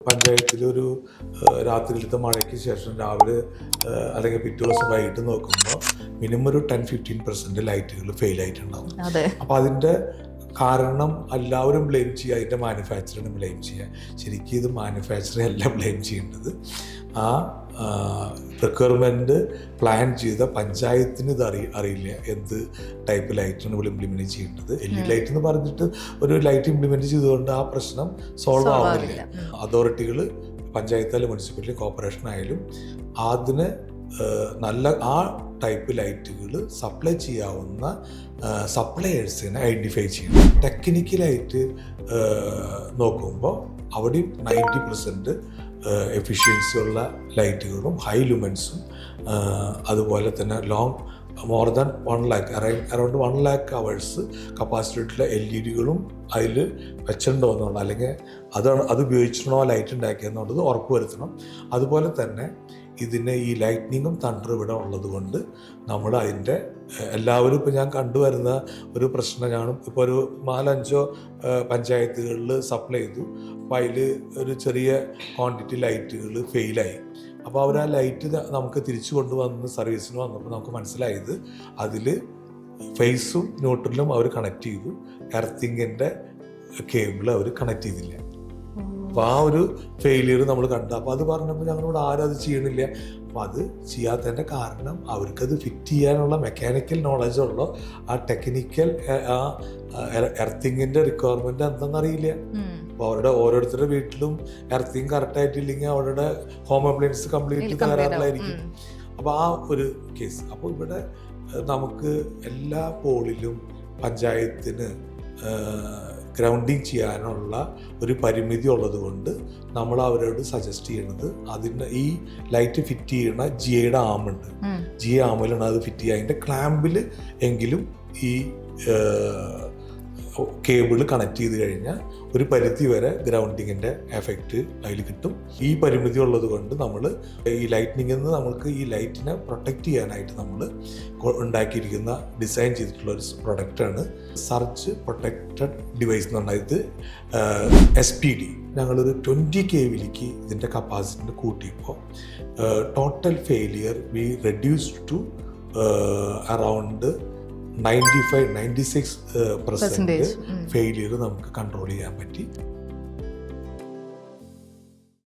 പഞ്ചായത്തിലൊരു രാത്രിയിലത്തെ മഴയ്ക്ക് ശേഷം രാവിലെ അല്ലെങ്കിൽ പിറ്റേ ദിവസം വൈകിട്ട് നോക്കുമ്പോൾ മിനിമം ഒരു 10-15% ലൈറ്റുകൾ ഫെയിൽ ആയിട്ടുണ്ടാവും. അപ്പോൾ അതിൻ്റെ കാരണം എല്ലാവരും ബ്ലെയിം ചെയ്യുക, അതിൻ്റെ മാനുഫാക്ചറിനെ ബ്ലെയിം ചെയ്യുക. ശരിക്കും ഇത് മാനുഫാക്ചറെ അല്ല ബ്ലെയിം ചെയ്യേണ്ടത്. ആ റിക്വയർമെൻറ്റ് പ്ലാൻ ചെയ്ത പഞ്ചായത്തിന് ഇത് അറിയില്ല എന്ത് ടൈപ്പ് ലൈറ്റാണ് ഇവിടെ ഇംപ്ലിമെൻറ്റ് ചെയ്യേണ്ടത്. LED ലൈറ്റ് എന്ന് പറഞ്ഞിട്ട് ഒരു ലൈറ്റ് ഇംപ്ലിമെൻറ്റ് ചെയ്തുകൊണ്ട് ആ പ്രശ്നം സോൾവ് ആവുന്നില്ല. അതോറിറ്റികൾ, പഞ്ചായത്തായാലും മുനിസിപ്പാലിറ്റി കോർപ്പറേഷൻ ആയാലും അതിന് നല്ല ആ ടൈപ്പ് ലൈറ്റുകൾ സപ്ലൈ ചെയ്യാവുന്ന സപ്ലയേഴ്സിനെ ഐഡൻറ്റിഫൈ ചെയ്യണം. ടെക്നിക്കലായിട്ട് നോക്കുമ്പോൾ അവിടെയും 90% എഫിഷ്യൻസി ഉള്ള ലൈറ്റുകളും ഹൈ ലുമൻസും അതുപോലെ തന്നെ more than 1 lakh around 1 lakh hours കപ്പാസിറ്റിയുള്ള LED-കളും അതിൽ വെച്ചിട്ടുണ്ടോ എന്നുള്ള, അല്ലെങ്കിൽ അത് ഉപയോഗിച്ചിട്ടുണ്ടോ ലൈറ്റ് ഉണ്ടാക്കിയെന്നുള്ളത് ഉറപ്പ് വരുത്തണം. അതുപോലെ തന്നെ ഇതിന് ഈ ലൈറ്റ്നിങ്ങും തണ്ടർ ഇവിടെ ഉള്ളത് കൊണ്ട് നമ്മൾ അതിൻ്റെ എല്ലാവരും ഇപ്പോൾ ഞാൻ കണ്ടുവരുന്ന ഒരു പ്രശ്നം, ഞാനും ഇപ്പോൾ ഒരു 4-5 പഞ്ചായത്തുകളിൽ സപ്ലൈ ചെയ്തു. അപ്പോൾ അതിൽ ഒരു ചെറിയ ക്വാണ്ടിറ്റി ലൈറ്റുകൾ ഫെയിലായി. അപ്പോൾ അവർ ആ ലൈറ്റ് നമുക്ക് തിരിച്ചു കൊണ്ടുവന്ന് സർവീസിന് വന്നപ്പോൾ നമുക്ക് മനസ്സിലായത് അതിൽ ഫേസും ന്യൂട്രലും അവർ കണക്ട് ചെയ്തു, എർത്തിങ്ങിൻ്റെ കേബിൾ അവർ കണക്ട് ചെയ്തില്ല. അപ്പോൾ ആ ഒരു ഫെയിലിയർ നമ്മൾ കണ്ടു. അപ്പോൾ അത് പറഞ്ഞപ്പോൾ ഞങ്ങളിവിടെ ആരും അത് ചെയ്യണില്ല. അപ്പോൾ അത് ചെയ്യാത്തതിൻ്റെ കാരണം അവർക്കത് ഫിറ്റ് ചെയ്യാനുള്ള മെക്കാനിക്കൽ നോളജുള്ളോ ആ ടെക്നിക്കൽ ആ എർത്തിങ്ങിൻ്റെ റിക്വയർമെൻറ്റ് എന്താണെന്നറിയില്ല. അപ്പോൾ അവരുടെ ഓരോരുത്തരുടെ വീട്ടിലും എർത്തിങ് കറക്റ്റായിട്ടില്ലെങ്കിൽ അവരുടെ ഹോം അപ്ലയൻസ് കംപ്ലീറ്റ് തകരാറിലായിരിക്കും. അപ്പോൾ ആ ഒരു കേസ്. അപ്പോൾ ഇവിടെ നമുക്ക് എല്ലാ പോളിലും പഞ്ചായത്തിന് ഗ്രൗണ്ടിങ് ചെയ്യാനുള്ള ഒരു പരിമിതി ഉള്ളത് കൊണ്ട് നമ്മൾ അവരോട് സജസ്റ്റ് ചെയ്യണത് അതിന് ഈ ലൈറ്റ് ഫിറ്റ് ചെയ്യണ ജിയുടെ ആമുണ്ട്, ജിയ ആമിലാണ് അത് ഫിറ്റ് ചെയ്യുക. അതിൻ്റെ ക്ലാമ്പിൽ എങ്കിലും ഈ കേബിൾ കണക്ട് ചെയ്ത് കഴിഞ്ഞാൽ ഒരു പരിധി വരെ ഗ്രൗണ്ടിങ്ങിൻ്റെ എഫക്റ്റ് അതിൽ കിട്ടും. ഈ പരിമിതി ഉള്ളത് കൊണ്ട് നമ്മൾ ഈ ലൈറ്റ്നിങ്ങിൽ നിന്ന് നമുക്ക് ഈ ലൈറ്റിനെ പ്രൊട്ടക്റ്റ് ചെയ്യാനായിട്ട് നമ്മൾ ഉണ്ടാക്കിയിരിക്കുന്ന ഡിസൈൻ ചെയ്തിട്ടുള്ള ഒരു പ്രൊഡക്റ്റാണ് സർജ് പ്രൊട്ടക്റ്റഡ് ഡിവൈസ് എന്ന് പറഞ്ഞാൽ. ഇത് SPD ഞങ്ങളൊരു 20 kVയിലേക്ക് ഇതിൻ്റെ കപ്പാസിറ്റി കൂട്ടിയപ്പോൾ total failure we reduced to around 95-96% failure നമുക്ക് കൺട്രോൾ ചെയ്യാൻ പറ്റി.